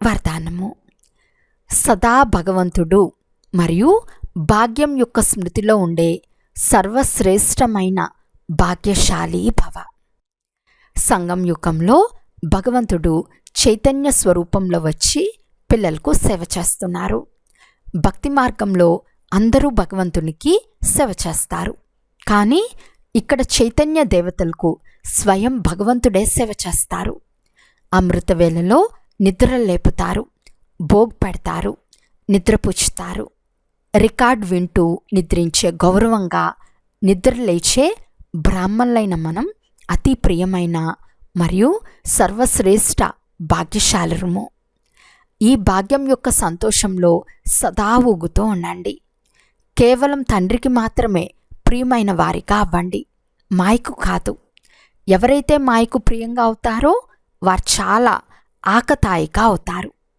వరదానము. సదా భగవంతుడు మరియు భాగ్యం యొక్క స్మృతిలో ఉండే సర్వశ్రేష్టమైన భాగ్యశాలి భవ. సంగం యుగంలో భగవంతుడు చైతన్య స్వరూపంలో వచ్చి పిల్లలకు సేవ చేస్తున్నారు. భక్తి మార్గంలో అందరూ భగవంతునికి సేవ చేస్తారు. కానీ ఇక్కడ చైతన్య దేవతలకు స్వయం భగవంతుడే సేవ చేస్తారు. అమృతవేళలో నిద్ర లేపుతారు, భోగ్ పెడతారు, నిద్రపుచ్చుతారు. రికార్డ్ వింటూ నిద్రించే గౌరవంగా నిద్ర లేచే బ్రాహ్మణులైన మనం అతి ప్రియమైన మరియు సర్వశ్రేష్ఠ భాగ్యశాలురము. ఈ భాగ్యం యొక్క సంతోషంలో సదా ఊగుతూ ఉండండి. కేవలం తండ్రికి మాత్రమే ప్రియమైన వారిగా అవ్వండి, మాయకు కాదు. ఎవరైతే మాయకు ప్రియంగా అవుతారో వారు చాలా ఆకతాయిగా అవుతారు.